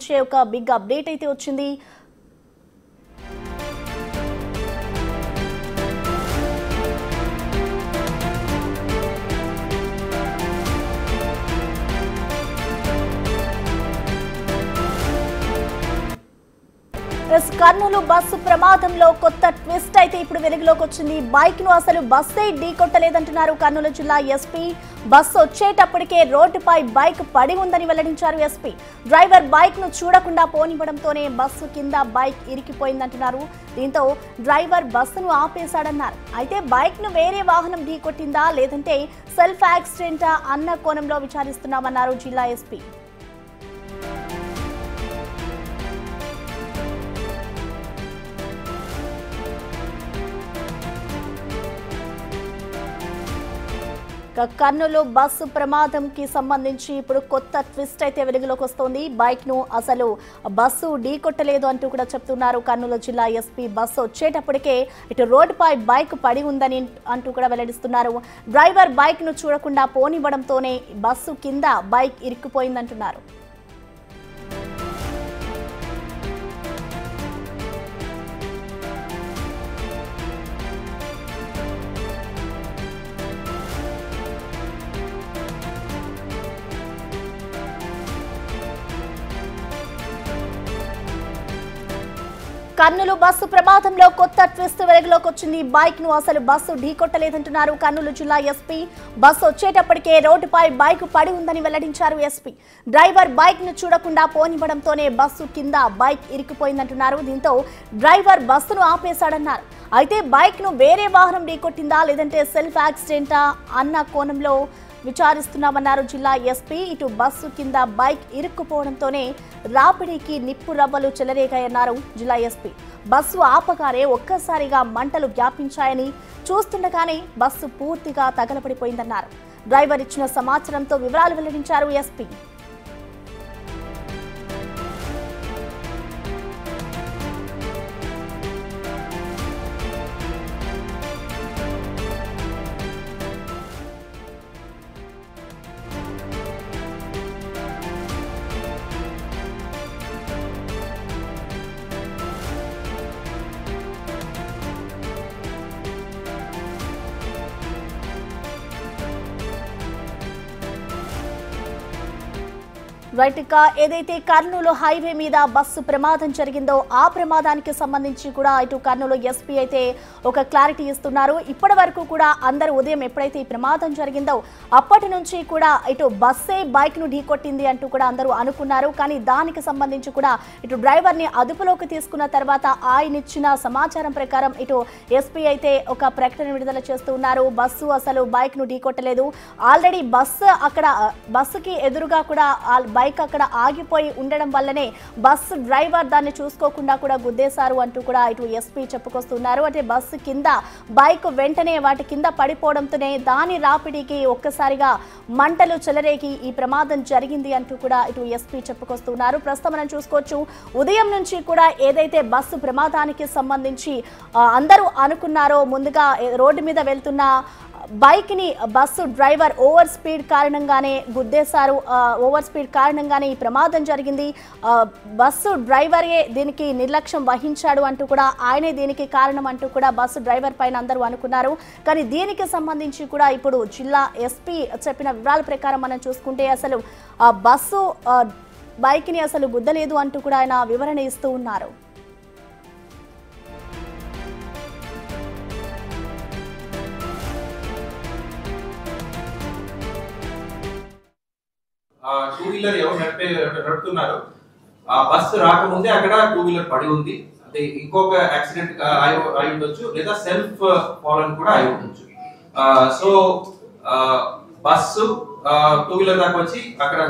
సంబంధించి ఒక big update అయితే వచ్చింది. కర్నూలు బస్సు ప్రమాదంలో కొత్త ట్విస్ట్ అయితే ఇప్పుడు వెలుగులోకి వచ్చింది. బైక్ ను అసలు బస్సే ఢీకొట్టలేదంటున్నారు కర్నూలు జిల్లా ఎస్పీ. బస్సు వచ్చేటప్పటికే రోడ్డుపై బైక్ పడి ఉందని వెల్లడించారు ఎస్పీ. డ్రైవర్ బైక్ ను చూడకుండా పోనివ్వడంతోనే బస్సు కింద బైక్ ఇరికిపోయిందంటున్నారు. దీంతో డ్రైవర్ బస్సును ఆపేశాడన్నారు. అయితే బైక్ ను వేరే వాహనం ఢీకొట్టిందా లేదంటే సెల్ఫ్ యాక్సిడెంటా అన్న కోణంలో విచారిస్తున్నామన్నారు జిల్లా ఎస్పీ. కర్నూలు బస్సు ప్రమాదంకి సంబంధించి ఇప్పుడు కొత్త ట్విస్ట్ అయితే వెలుగులోకి వస్తోంది. బైక్ ను అసలు బస్సు ఢీకొట్టలేదు అంటూ కూడా చెప్తున్నారు కర్నూలు జిల్లా ఎస్పీ. బస్సు వచ్చేటప్పటికే ఇటు రోడ్డుపై బైక్ పడి ఉందని అంటూ కూడా వెల్లడిస్తున్నారు. డ్రైవర్ బైక్ ను చూడకుండా పోనివ్వడంతోనే బస్సు కింద బైక్ ఇరుక్కుపోయిందంటున్నారు. కర్నూలు బస్సు ప్రమాదంలో కొత్త ట్విస్ట్ వెలుగులోకి వచ్చింది. బైక్ ను అసలు బస్సు ఢీకొట్టలేదంటున్నారు కర్నూలు జిల్లా ఎస్పీ. బస్సు వచ్చేటప్పటికే రోడ్డుపై బైక్ పడి ఉందని వెల్లడించారు ఎస్పీ. డ్రైవర్ బైక్ ను చూడకుండా పోనివ్వడంతోనే బస్సు కింద బైక్ ఇరుక్కుపోయిందంటున్నారు. దీంతో డ్రైవర్ బస్సును ఆపేశాడన్నారు. అయితే బైక్ ను వేరే వాహనం ఢీకొట్టిందా లేదంటే సెల్ఫ్ యాక్సిడెంటా అన్న కోణంలో విచారిస్తున్నామన్నారు జిల్లా ఎస్పీ. ఇటు బస్సు కింద బైక్ ఇరుక్కుపోవడంతోనే రాపిడికి నిప్పు రవ్వలు చెలరేగాయన్నారు జిల్లా ఎస్పీ. బస్సు ఆపగానే ఒక్కసారిగా మంటలు వ్యాపించాయని, చూస్తుండగానే బస్సు పూర్తిగా తగలబడిపోయిందన్నారు. డ్రైవర్ ఇచ్చిన సమాచారంతో వివరాలు వెల్లడించారు ఎస్పీ. రైట్, ఇక ఏదైతే కర్నూలు హైవే మీద బస్సు ప్రమాదం జరిగిందో ఆ ప్రమాదానికి సంబంధించి కూడా ఇటు కర్నూలు ఎస్పీ అయితే ఒక క్లారిటీ ఇస్తున్నారు. ఇప్పటి వరకు కూడా అందరూ ఉదయం ఎప్పుడైతే ఈ ప్రమాదం జరిగిందో అప్పటి నుంచి కూడా ఇటు బస్సే బైక్ ను ఢీకొట్టింది అంటూ కూడా అందరూ అనుకున్నారు. కానీ దానికి సంబంధించి కూడా ఇటు డ్రైవర్ ని అదుపులోకి తీసుకున్న తర్వాత ఆయన ఇచ్చిన సమాచారం ప్రకారం ఇటు ఎస్పీ అయితే ఒక ప్రకటన విడుదల చేస్తున్నారు. బస్సు అసలు బైక్ ను ఢీకొట్టలేదు. ఆల్రెడీ బస్సుకి ఎదురుగా కూడా బైక్ అక్కడ ఆగిపోయి ఉండడం వల్లనే బస్సు డ్రైవర్ దాన్ని చూసుకోకుండా కూడా గుద్దేశారు అంటూ కూడా ఇటు ఎస్పీ చెప్పుకొస్తున్నారు. అంటే బస్సు కింద బైక్ వెంటనే వాటి కింద పడిపోవడంతోనే దాని రాపిడికి ఒక్కసారిగా మంటలు చెలరేగి ఈ ప్రమాదం జరిగింది అంటూ కూడా ఇటు ఎస్పీ చెప్పుకొస్తున్నారు. ప్రస్తుతం మనం చూసుకోవచ్చు, ఉదయం నుంచి కూడా ఏదైతే బస్సు ప్రమాదానికి సంబంధించి అందరూ అనుకున్నారో, ముందుగా రోడ్డు మీద వెళ్తున్న బైక్ ని బస్సు డ్రైవర్ ఓవర్ స్పీడ్ కారణంగానే గుద్దేశారు. ఓవర్ స్పీడ్ కారణంగానే ఈ ప్రమాదం జరిగింది. బస్సు డ్రైవరే దీనికి నిర్లక్ష్యం వహించాడు అంటూ కూడా, ఆయనే దీనికి కారణం అంటూ కూడా బస్సు డ్రైవర్ పైన అందరూ అనుకున్నారు. కానీ దీనికి సంబంధించి కూడా ఇప్పుడు జిల్లా ఎస్పీ చెప్పిన వివరాల ప్రకారం మనం చూసుకుంటే అసలు బస్సు బైక్ ని అసలు గుద్దలేదు అంటూ కూడా ఆయన వివరణ ఇస్తూ ఉన్నారు. టూ వీలర్ ఎవరు నడుపుతున్నారు, ఆ బస్సు రాకముందే అక్కడ టూ వీలర్ పడి ఉంది. అంటే ఇంకొక యాక్సిడెంట్ అయి ఉండొచ్చు, లేదా సెల్ఫ్ ఫాల్ అని కూడా అయి ఉండొచ్చు. సో బస్సు టూ వీలర్ దాకా వచ్చి అక్కడ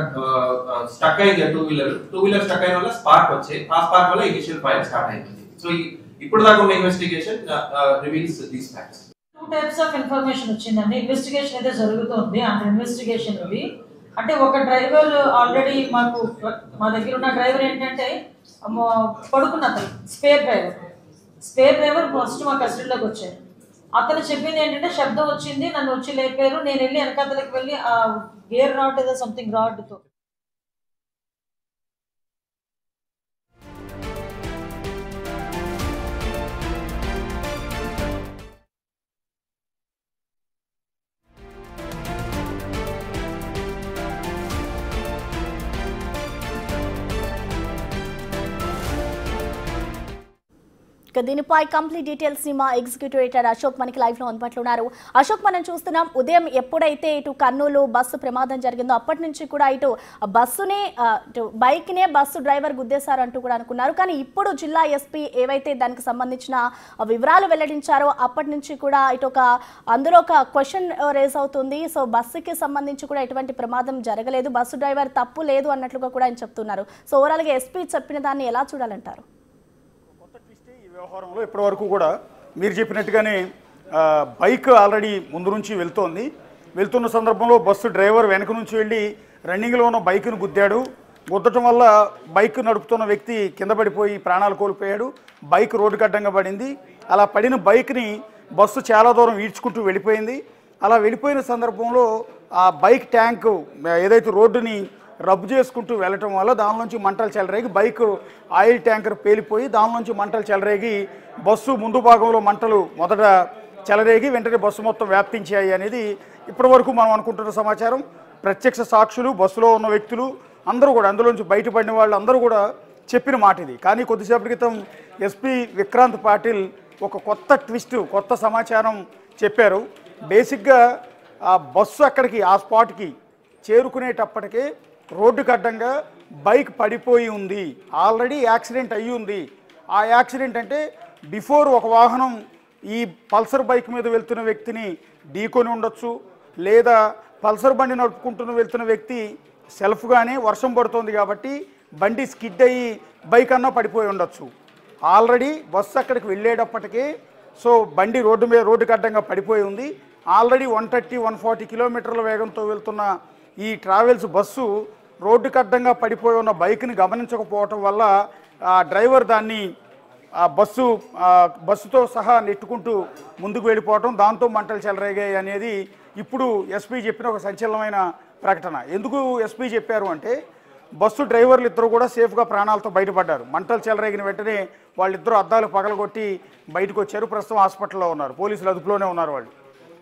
స్టక్ అయింది. టూ వీలర్ స్టక్ అయిన వల్ల స్పార్క్ వచ్చాయి. ఆ స్పార్క్ వల్ల ఇనిషియల్ ఫైర్ స్టార్ట్ అయింది. సో ఇప్పుడు దాకా ఉన్న investigation reveals these facts. Two types of information వచ్చిందండి. ఇన్వెస్టిగేషన్ అయితే జరుగుతుంది. అండ్ ఇన్వెస్టిగేషన్ ఇది అంటే ఒక డ్రైవర్ ఆల్రెడీ మా దగ్గర ఉన్న డ్రైవర్ ఏంటంటే పడుకున్న అతను స్పేర్ డ్రైవర్ ఫస్ట్ మా కస్టడీలోకి వచ్చారు. అతను చెప్పింది ఏంటంటే శబ్దం వచ్చింది, నన్ను వచ్చి లేపారు, నేను వెళ్ళి వెనకాతలకి వెళ్ళి ఆ గేర్ రాడ్ ఏదో సంథింగ్ రాడ్తో ఇక దీనిపై కంప్లీట్ డీటెయిల్స్ ని మా ఎగ్జిక్యూటివ్ ఎడిటర్ అశోక్ మనకి లైవ్ లో అందుబాటులో ఉన్నారు. అశోక్, మనం చూస్తున్నాం ఉదయం ఎప్పుడైతే ఇటు కర్నూలు బస్సు ప్రమాదం జరిగిందో అప్పటి నుంచి కూడా ఇటు బస్సుని బైక్ నే బస్సు డ్రైవర్ గుద్దేశారు అంటూ కూడా అనుకున్నారు. కానీ ఇప్పుడు జిల్లా ఎస్పీ ఏవైతే దానికి సంబంధించిన వివరాలు వెల్లడించారో అప్పటి నుంచి కూడా ఇటు అందులో ఒక క్వశ్చన్ రేస్ అవుతుంది. సో బస్సుకి సంబంధించి కూడా ఎటువంటి ప్రమాదం జరగలేదు, బస్సు డ్రైవర్ తప్పు లేదు అన్నట్లుగా కూడా ఆయన చెప్తున్నారు. సో ఓవరాల్ గా ఎస్పీ చెప్పిన దాన్ని ఎలా చూడాలంటారు? వ్యవహారంలో ఇప్పటి వరకు కూడా మీరు చెప్పినట్టుగానే బైక్ ఆల్రెడీ ముందు నుంచి వెళ్తున్న సందర్భంలో బస్సు డ్రైవర్ వెనక నుంచి వెళ్ళి రన్నింగ్లో ఉన్న బైక్ను గుద్దటం వల్ల బైక్ నడుపుతున్న వ్యక్తి కింద పడిపోయి ప్రాణాలు కోల్పోయాడు. బైక్ రోడ్డుకి అడ్డంగా పడింది. అలా పడిన బైక్ని బస్సు చాలా దూరం ఈడ్చుకుంటూ వెళ్ళిపోయింది. అలా వెళ్ళిపోయిన సందర్భంలో ఆ బైక్ ట్యాంకు ఏదైతే రోడ్డుని రబ్ చేసుకుంటూ వెళ్ళటం వల్ల దానిలోంచి మంటలు చెలరేగి బైక్ ఆయిల్ ట్యాంకర్ పేలిపోయి దానిలోంచి మంటలు చెలరేగి బస్సు ముందు భాగంలో మంటలు మొదట చెలరేగి వెంటనే బస్సు మొత్తం వ్యాప్తించాయి అనేది ఇప్పటి వరకు మనం అనుకుంటున్న సమాచారం. ప్రత్యక్ష సాక్షులు, బస్సులో ఉన్న వ్యక్తులు అందరూ కూడా, అందులోంచి బయటపడిన వాళ్ళు అందరూ కూడా చెప్పిన మాట ఇది. కానీ కొద్దిసేపటి క్రితం ఎస్పీ విక్రాంత్ పాటిల్ ఒక కొత్త ట్విస్ట్, కొత్త సమాచారం చెప్పారు. బేసిక్గా ఆ బస్సు అక్కడికి ఆ స్పాట్కి చేరుకునేటప్పటికే రోడ్డుకి అడ్డంగా బైక్ పడిపోయి ఉంది, ఆల్రెడీ యాక్సిడెంట్ అయ్యి ఉంది. ఆ యాక్సిడెంట్ అంటే బిఫోర్ ఒక వాహనం ఈ పల్సర్ బైక్ మీద వెళ్తున్న వ్యక్తిని ఢీకొని ఉండొచ్చు, లేదా పల్సర్ బండి నడుపుకుంటూ వెళ్తున్న వ్యక్తి సెల్ఫ్గానే వర్షం పడుతుంది కాబట్టి బండి స్కిడ్ అయ్యి బైక్ అన్నా పడిపోయి ఉండొచ్చు. ఆల్రెడీ బస్సు అక్కడికి వెళ్ళేటప్పటికే సో బండి రోడ్డుకి అడ్డంగా పడిపోయి ఉంది. ఆల్రెడీ 130-140 కిలోమీటర్ల వేగంతో వెళ్తున్న ఈ ట్రావెల్స్ బస్సు రోడ్డుకి అడ్డంగా పడిపోయి ఉన్న బైక్ని గమనించకపోవటం వల్ల ఆ డ్రైవర్ దాన్ని బస్సుతో సహా నెట్టుకుంటూ ముందుకు వెళ్ళిపోవటం, దాంతో మంటలు చెలరేగాయి అనేది ఇప్పుడు ఎస్పీ చెప్పిన ఒక సంచలనమైన ప్రకటన. ఎందుకు ఎస్పీ చెప్పారు అంటే బస్సు డ్రైవర్లు ఇద్దరు కూడా సేఫ్గా ప్రాణాలతో బయటపడ్డారు. మంటలు చెలరేగిన వెంటనే వాళ్ళిద్దరూ అద్దాలు పగలగొట్టి బయటకు వచ్చారు. ప్రస్తుతం హాస్పిటల్లో ఉన్నారు, పోలీసులు అదుపులోనే ఉన్నారు వాళ్ళు.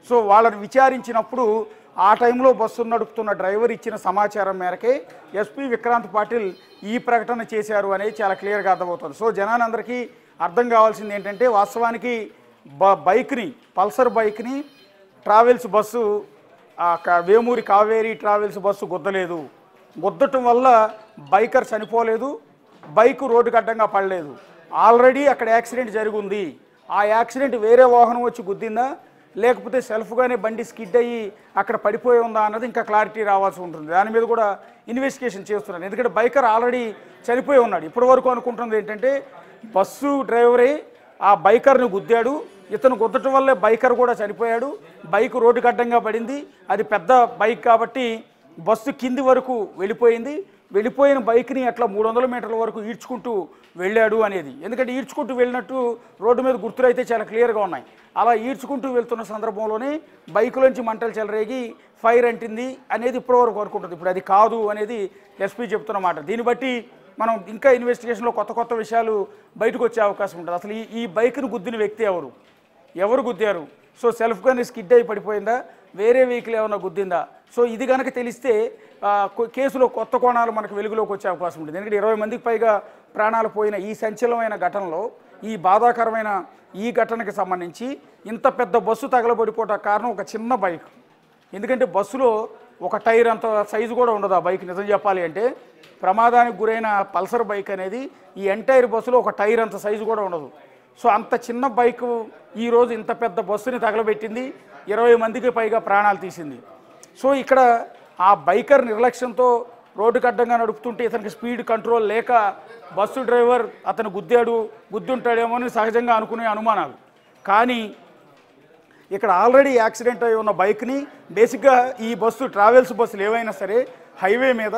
సో వాళ్ళని విచారించినప్పుడు ఆ టైంలో బస్సు నడుపుతున్న డ్రైవర్ ఇచ్చిన సమాచారం మేరకే ఎస్పీ విక్రాంత్ పాటిల్ ఈ ప్రకటన చేశారు అనేది చాలా క్లియర్గా అర్థమవుతుంది. సో జనాలందరికీ అర్థం కావాల్సింది ఏంటంటే వాస్తవానికి బైక్ని, పల్సర్ బైక్ని travels bus Vemuri Kaveri travels bus గుద్దలేదు. గుద్దటం వల్ల బైకర్ చనిపోలేదు, బైక్ రోడ్డుకి అడ్డంగా పడలేదు. ఆల్రెడీ అక్కడ యాక్సిడెంట్ జరిగింది. ఆ యాక్సిడెంట్ వేరే వాహనం వచ్చి గుద్దిందా, లేకపోతే సెల్ఫ్గానే బండి స్కిడ్ అయ్యి అక్కడ పడిపోయి ఉందా అన్నది ఇంకా క్లారిటీ రావాల్సి ఉంటుంది. దాని మీద కూడా ఇన్వెస్టిగేషన్ చేస్తున్నాను. ఎందుకంటే బైకర్ ఆల్రెడీ చనిపోయి ఉన్నాడు. ఇప్పటి వరకు అనుకుంటుంది ఏంటంటే బస్సు డ్రైవరే ఆ బైకర్ని గుద్దాడు, ఇతను గుద్దటం వల్లే బైకర్ కూడా చనిపోయాడు, బైక్ రోడ్డుకి అడ్డంగా పడింది, అది పెద్ద బైక్ కాబట్టి బస్సు కింది వరకు వెళ్ళిపోయిన బైక్ని అట్లా 300 మీటర్ల వరకు ఈడ్చుకుంటూ వెళ్ళాడు అనేది. ఎందుకంటే ఈడ్చుకుంటూ వెళ్ళినట్టు రోడ్డు మీద గుర్తులు అయితే చాలా క్లియర్గా ఉన్నాయి. అలా ఈడ్చుకుంటూ వెళ్తున్న సందర్భంలోనే బైకులోంచి మంటలు చెలరేగి ఫైర్ అంటింది అనేది ఇప్పటివరకు అనుకుంటుంది. ఇప్పుడు అది కాదు అనేది ఎస్పీ చెప్తున్నమాట. దీన్ని బట్టి మనం ఇంకా ఇన్వెస్టిగేషన్లో కొత్త విషయాలు బయటకు వచ్చే అవకాశం ఉంటుంది. అసలు ఈ బైక్ను గుద్దిన వ్యక్తి ఎవరు గుద్దారు? సో సెల్ఫ్గానే స్కిడ్ అయి పడిపోయిందా, వేరే వెహికల్ ఏమైనా గుద్దిందా? సో ఇది కనుక తెలిస్తే కేసులో కొత్త కోణాలు మనకు వెలుగులోకి వచ్చే అవకాశం ఉంటుంది. ఎందుకంటే 20 మందికి పైగా ప్రాణాలు పోయిన ఈ సంచలనమైన ఘటనలో, ఈ బాధాకరమైన ఈ ఘటనకి సంబంధించి ఇంత పెద్ద బస్సు తగలబడిపోవటం కారణం ఒక చిన్న బైక్. ఎందుకంటే బస్సులో ఒక టైర్ అంత సైజు కూడా ఉండదు ఆ బైక్. నిజం చెప్పాలి అంటే ప్రమాదానికి గురైన పల్సర్ బైక్ అనేది ఈ ఎంటైర్ బస్సులో ఒక టైర్ అంత సైజు కూడా ఉండదు. సో అంత చిన్న బైక్ ఈరోజు ఇంత పెద్ద బస్సుని తగలబెట్టింది, 20 మందికి పైగా ప్రాణాలు తీసింది. సో ఇక్కడ ఆ బైకర్ నిర్లక్ష్యంతో రోడ్డుకి అడ్డంగా నడుపుతుంటే ఇతనికి స్పీడ్ కంట్రోల్ లేక బస్సు డ్రైవర్ అతను గుద్దుంటాడేమో అని సహజంగా అనుకునే అనుమానాలు. కానీ ఇక్కడ ఆల్రెడీ యాక్సిడెంట్ అయి ఉన్న బైక్ని బేసిక్గా ఈ ట్రావెల్స్ బస్సులు ఏవైనా సరే హైవే మీద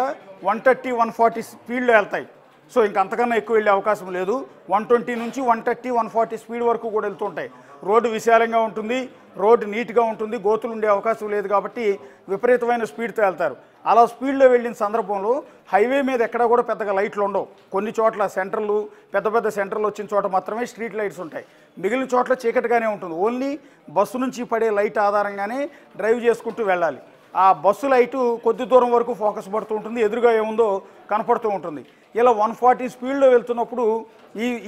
130-140 స్పీడ్లో వెళ్తాయి. సో ఇంక అంతకన్నా ఎక్కువ వెళ్ళే అవకాశం లేదు. 120 నుంచి 130-140 స్పీడ్ వరకు కూడా వెళ్తుంటాయి. రోడ్డు విశాలంగా ఉంటుంది, రోడ్డు నీట్గా ఉంటుంది, గోతులు ఉండే అవకాశం లేదు కాబట్టి విపరీతమైన స్పీడ్తో వెళ్తారు. అలా స్పీడ్లో వెళ్ళిన సందర్భంలో హైవే మీద ఎక్కడా కూడా పెద్దగా లైట్లు ఉండవు. కొన్ని చోట్ల సెంటర్లు, పెద్ద సెంటర్లు వచ్చిన చోట మాత్రమే స్ట్రీట్ లైట్స్ ఉంటాయి. మిగిలిన చోట్ల చీకటిగానే ఉంటుంది. ఓన్లీ బస్సు నుంచి పడే లైట్ ఆధారంగానే డ్రైవ్ చేసుకుంటూ వెళ్ళాలి. ఆ బస్సు లైటు కొద్ది దూరం వరకు ఫోకస్ పడుతూ ఉంటుంది, ఎదురుగా ఏముందో కనపడుతూ ఉంటుంది. ఇలా 140 స్పీడ్లో వెళ్తున్నప్పుడు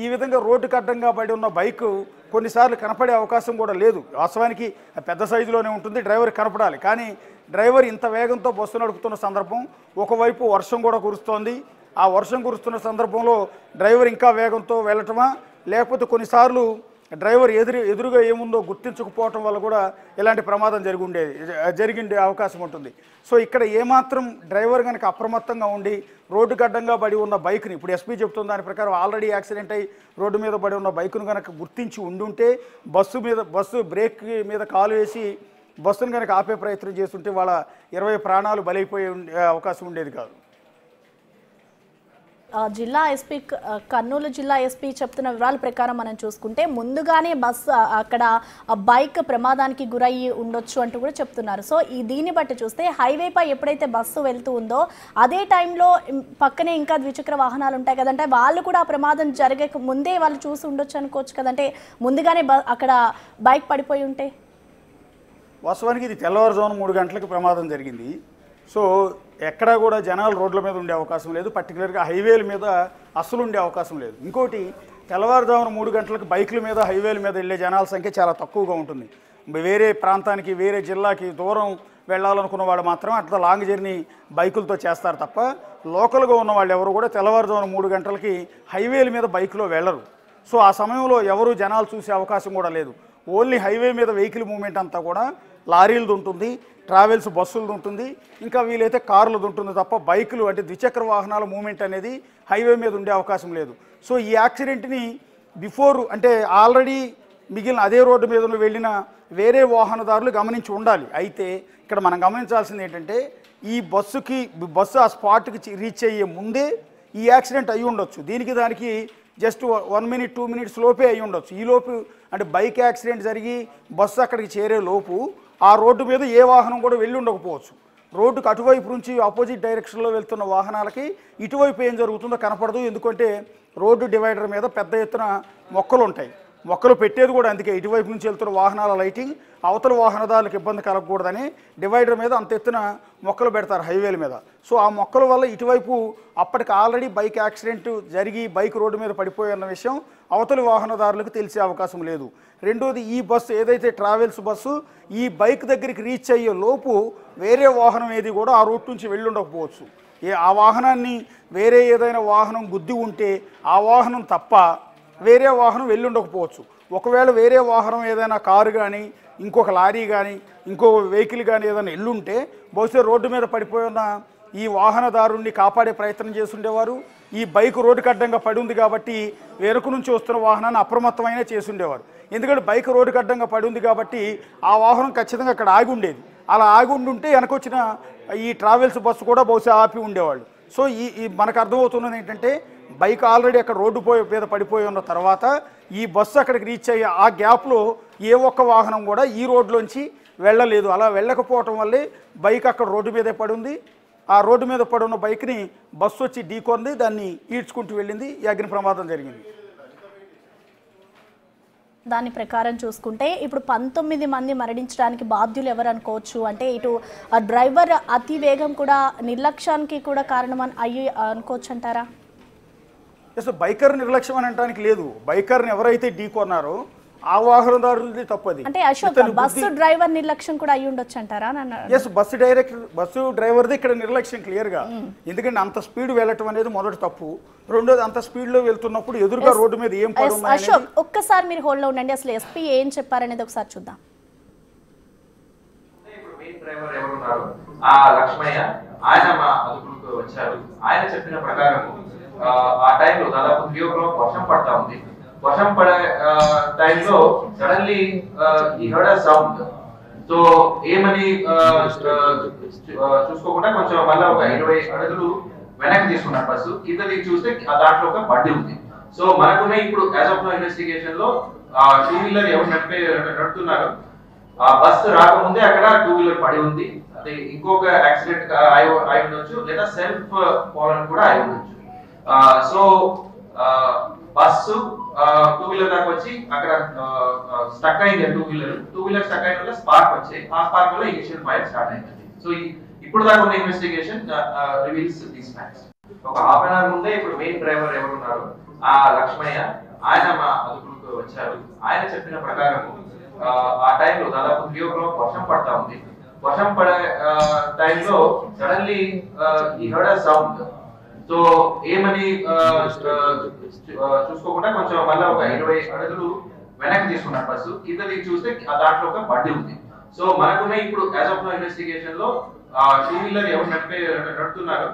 ఈ విధంగా రోడ్డుకు అడ్డంగా పడి ఉన్న బైక్ కొన్నిసార్లు కనపడే అవకాశం కూడా లేదు. వాస్తవానికి పెద్ద సైజులోనే ఉంటుంది, డ్రైవర్ కనపడాలి. కానీ డ్రైవర్ ఇంత వేగంతో బస్సు నడుపుతున్న సందర్భం, ఒకవైపు వర్షం కూడా కురుస్తోంది. ఆ వర్షం కురుస్తున్న సందర్భంలో డ్రైవర్ ఇంకా వేగంతో వెళ్ళటమా, లేకపోతే కొన్నిసార్లు డ్రైవర్ ఎదురుగా ఏముందో గుర్తించకపోవటం వల్ల కూడా ఇలాంటి ప్రమాదం జరిగిండే అవకాశం ఉంటుంది. సో ఇక్కడ ఏమాత్రం డ్రైవర్ కనుక అప్రమత్తంగా ఉండి రోడ్డుకు అడ్డంగా పడి ఉన్న బైక్ని, ఇప్పుడు ఎస్పీ చెప్తున్న దాని ప్రకారం ఆల్రెడీ యాక్సిడెంట్ అయ్యి రోడ్డు మీద పడి ఉన్న బైక్ను కనుక గుర్తించి ఉండుంటే బస్సు బ్రేక్ మీద కాలు వేసి బస్సును కనుక ఆపే ప్రయత్నం చేస్తుంటే వాళ్ళ 20 ప్రాణాలు బలైపోయే అవకాశం ఉండేది కాదు. జిల్లా ఎస్పీ కర్నూలు జిల్లా ఎస్పీ చెప్తున్న వివరాల ప్రకారం మనం చూసుకుంటే ముందుగానే బస్సు అక్కడ బైక్ ప్రమాదానికి గురయ్యి ఉండొచ్చు అంటూ కూడా చెప్తున్నారు. సో దీన్ని బట్టి చూస్తే హైవేపై ఎప్పుడైతే బస్సు వెళ్తూ ఉందో అదే టైంలో పక్కనే ఇంకా ద్విచక్ర వాహనాలు ఉంటాయి కదంటే వాళ్ళు కూడా ఆ ప్రమాదం జరగక ముందే వాళ్ళు చూసి ఉండొచ్చు అనుకోవచ్చు కదంటే ముందుగానే అక్కడ బైక్ పడిపోయి ఉంటే. వాస్తవానికి ఇది తెల్లవారుజామున 3 గంటలకు ప్రమాదం జరిగింది. సో ఎక్కడా కూడా జనాలు రోడ్ల మీద ఉండే అవకాశం లేదు, పర్టికులర్గా హైవేల మీద అస్సలు ఉండే అవకాశం లేదు. ఇంకోటి, తెల్లవారుజామున 3 గంటలకు బైకుల మీద హైవేల మీద వెళ్ళే జనాల సంఖ్య చాలా తక్కువగా ఉంటుంది. వేరే ప్రాంతానికి వేరే జిల్లాకి దూరం వెళ్ళాలనుకున్న వాళ్ళు మాత్రం అట్లా లాంగ్ జర్నీ బైకులతో చేస్తారు తప్ప లోకల్గా ఉన్న వాళ్ళు ఎవరు కూడా తెల్లవారుజామున 3 గంటలకి హైవేల మీద బైకులో వెళ్ళరు. సో ఆ సమయంలో ఎవరు జనాలు చూసే అవకాశం కూడా లేదు. ఓన్లీ హైవే మీద వెహికల్ మూవ్మెంట్ అంతా కూడా లారీలది ఉంటుంది, ట్రావెల్స్ బస్సులది ఉంటుంది, ఇంకా వీలైతే కార్లది ఉంటుంది తప్ప బైకులు అంటే ద్విచక్ర వాహనాల మూవ్మెంట్ అనేది హైవే మీద ఉండే అవకాశం లేదు. సో ఈ యాక్సిడెంట్ని బిఫోర్ అంటే ఆల్రెడీ మిగిలిన అదే రోడ్డు మీద వెళ్ళిన వేరే వాహనదారులు గమనించి ఉండాలి. అయితే ఇక్కడ మనం గమనించాల్సింది ఏంటంటే ఈ బస్సు ఆ స్పాట్కి రీచ్ అయ్యే ముందే ఈ యాక్సిడెంట్ అయ్యి ఉండొచ్చు. దానికి జస్ట్ 1 minute 2 minutes లోపే అయ్యి ఉండొచ్చు. ఈ లోపు అంటే బైక్ యాక్సిడెంట్ జరిగి బస్సు అక్కడికి చేరే లోపు ఆ రోడ్డు మీద ఏ వాహనం కూడా వెళ్ళి ఉండకపోవచ్చు. రోడ్డుకు అటువైపు నుంచి ఆపోజిట్ డైరెక్షన్లో వెళ్తున్న వాహనాలకి ఇటువైపు ఏం జరుగుతుందో కనపడదు. ఎందుకంటే రోడ్డు డివైడర్ మీద పెద్ద ఎత్తున మొక్కలు ఉంటాయి. మొక్కలు పెట్టేది కూడా అందుకే, ఇటువైపు నుంచి వెళ్తున్న వాహనాల లైటింగ్ అవతల వాహనదారులకు ఇబ్బంది కలగకూడదని డివైడర్ మీద అంత ఎత్తున మొక్కలు పెడతారు హైవేల మీద. సో ఆ మొక్కల వల్ల ఇటువైపు అప్పటికి ఆల్రెడీ బైక్ యాక్సిడెంట్ జరిగి బైక్ రోడ్డు మీద పడిపోయన్న విషయం అవతలి వాహనదారులకు తెలిసే అవకాశం లేదు. రెండోది, ఈ బస్సు ఏదైతే ట్రావెల్స్ బస్సు ఈ బైక్ దగ్గరికి రీచ్ అయ్యే లోపు వేరే వాహనం ఏది కూడా ఆ రూట్ నుంచి వెళ్ళి ఉండకపోవచ్చు. ఆ వాహనాన్ని వేరే ఏదైనా వాహనం గుద్ది ఉంటే ఆ వాహనం తప్ప వేరే వాహనం వెళ్ళి ఉండకపోవచ్చు. ఒకవేళ వేరే వాహనం ఏదైనా కారు కానీ ఇంకొక లారీ కానీ ఇంకో వెహికల్ కానీ ఏదైనా ఎల్లుంటే బహుశా రోడ్డు మీద పడిపోయిన ఈ వాహనదారుణ్ణి కాపాడే ప్రయత్నం చేస్తుండేవారు. ఈ బైక్ రోడ్డుకి అడ్డంగా పడి ఉంది కాబట్టి వెనుక నుంచి వస్తున్న వాహనాన్ని అప్రమత్తమైన చేసుండేవారు. ఎందుకంటే బైక్ రోడ్డుకి అడ్డంగా పడి ఉంది కాబట్టి ఆ వాహనం ఖచ్చితంగా అక్కడ ఆగి ఉండేది. అలా ఆగి ఉండుంటే వెనకొచ్చిన ఈ ట్రావెల్స్ బస్సు కూడా బహుశా ఆపి ఉండేవాళ్ళు. సో ఈ మనకు అర్థమవుతున్నది ఏంటంటే బైక్ ఆల్రెడీ అక్కడ రోడ్డు మీద పడిపోయి ఉన్న తర్వాత ఈ బస్సు అక్కడికి రీచ్ అయ్యే ఆ గ్యాప్లో ఏ ఒక్క వాహనం కూడా ఈ రోడ్లోంచి వెళ్ళలేదు. అలా వెళ్ళకపోవటం వల్లే బైక్ అక్కడ రోడ్డు మీదే పడి ఉంది. ఆ రోడ్డు మీద పడి ఉన్న బైక్ని బస్సు వచ్చి ఢీకొంది, దాన్ని ఈడ్చుకుంటూ వెళ్ళింది. ఈ అగ్ని ప్రమాదం జరిగింది. దాని ప్రకారం చూసుకుంటే ఇప్పుడు 19 మంది మరణించడానికి బాధ్యులు ఎవరు అనుకోవచ్చు అంటే ఇటు డ్రైవర్ అతి వేగం కూడా నిర్లక్ష్యానికి కూడా కారణం అయ్యి అనుకోవచ్చు అంటారా? బైకర్ నిర్లక్ష్యం అని అనడానికి లేదు. బైకర్ని ఎవరైతే ఢీకొన్నారో ఆ వాహనదారులది తప్పది. అంటే అశోక్ బస్సు డ్రైవర్ నిర్లక్ష్యం కూడా అయ్యి ఉండొచ్చు అంటారా? బస్సు డ్రైవర్ది ఇక్కడ నిర్లక్ష్యం క్లియర్గా. ఎందుకంటే అంత స్పీడ్ వెళ్ళటం అనేది మొదటి తప్పు. రెండోది, అంత స్పీడ్లో వెళ్తున్నప్పుడు ఎదురుగా రోడ్డు మీద ఏం పడి ఉన్నాయి. అశోక్ ఒక్కసారి మీరు హోల్డ్లో ఉండండి. అసలు ఎస్పీ ఏం చెప్పారనేది ఒకసారి చూద్దాం. డ్రైవర్ ఎవరున్నారు ఆ లక్ష్మయ్య, ఆయన మా అదుపులకు వచ్చారు. ఆయన చెప్పిన ప్రకారం ఆ టైంలో దాదాపు 3 o'clock వర్షం పడతా ఉంది. వర్షం పడే టైంలో సడన్లీ ఈ హర్డ్ అ సౌండ్. సో ఏమని చూసుకోకుండా కొంచెం మళ్ళీ ఒక 20 అడుగులు వెనక్కి తీసుకున్నారు బస్సు. కింద దిగి చూస్తే దాంట్లో ఒక బండి ఉంది. సో మనకున్న ఇప్పుడు యాజ్ ఆఫ్ నో ఇన్వెస్టిగేషన్ లో 2 వీలర్ ఎవరు నడుపుతున్నారు ఆ బస్సు రాకముందే అక్కడ 2 వీలర్ పడి ఉంది. అది ఇంకొక యాక్సిడెంట్ అయి ఉండొచ్చు, లేదా సెల్ఫ్ ఫాల్ కూడా అయి ఉండొచ్చు. సో బస్సు 2 వీలర్ దాకా వచ్చి అక్కడ స్టక్ అయింది. 2 వీలర్ స్టక్ అయిన వల్ల స్పార్క్ వచ్చాయి. ఆ స్పార్క్ వల్ల ఇనిషియల్ ఫైర్ స్టార్ట్ అయింది. సో ఇప్పుడు దాకా ఉన్న ఇన్వెస్టిగేషన్ రివీల్స్ దీస్ ఫ్యాక్ట్స్. ఒక హాఫ్ అన్ అవర్ ముందే ఇప్పుడు మెయిన్ డ్రైవర్ ఎవరున్నారు ఆ లక్ష్మయ్య ఆయన మా అదుపులోకి వచ్చారు. ఆయన చెప్పిన ప్రకారం ఆ టైంలో దాదాపు 3 o'clock వర్షం పడతా ఉంది. వర్షం పడే టైంలో సడన్లీ ఈ హర్డ్ అ సౌండ్. సో ఏమని చూసుకోకుండా కొంచెం మళ్ళీ ఒక 20 అడుగులు వెనక్కి తీసుకున్నారు బస్సు. కింద దిగి చూస్తే దాంట్లో ఒక బండి ఉంది. సో మనకున్న ఇప్పుడు యాజ్ ఆఫ్ నో ఇన్వెస్టిగేషన్ లో 2 వీలర్ ఎవరు నడుపుతున్నారు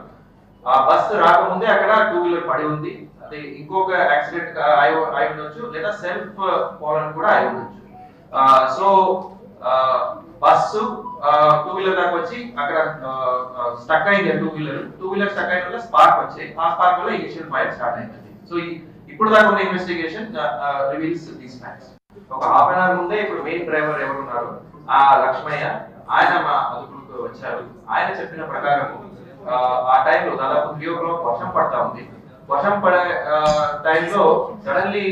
ఆ బస్సు రాకముందే అక్కడ 2 వీలర్ పడి ఉంది. అది ఇంకొక యాక్సిడెంట్ అయి ఉండొచ్చు లేదా సెల్ఫ్ ఫాల్ కూడా అయి ఉండొచ్చు. సో బస్సు 2 వీలర్ దాకా వచ్చి అక్కడ స్టక్ అయింది. 2 వీలర్ స్టక్ అయిన వల్ల స్పార్క్ వచ్చాయి. ఆ స్పార్క్ వల్ల ఇనిషియల్ ఫైర్ స్టార్ట్ అయింది. సో ఇప్పుడు దాకా ఉన్న ఇన్వెస్టిగేషన్ రివీల్స్ దీస్ ఫ్యాక్ట్స్. ఒక హాఫ్ అన్ అవర్ ముందే ఇప్పుడు మెయిన్ డ్రైవర్ ఎవరున్నారు ఆ లక్ష్మయ్య ఆయన మా అదుపులోకి వచ్చారు. ఆయన చెప్పిన ప్రకారం ఆ టైంలో దాదాపు 3 o'clock వర్షం పడతా ఉంది. వర్షం పడే టైంలో సడన్లీ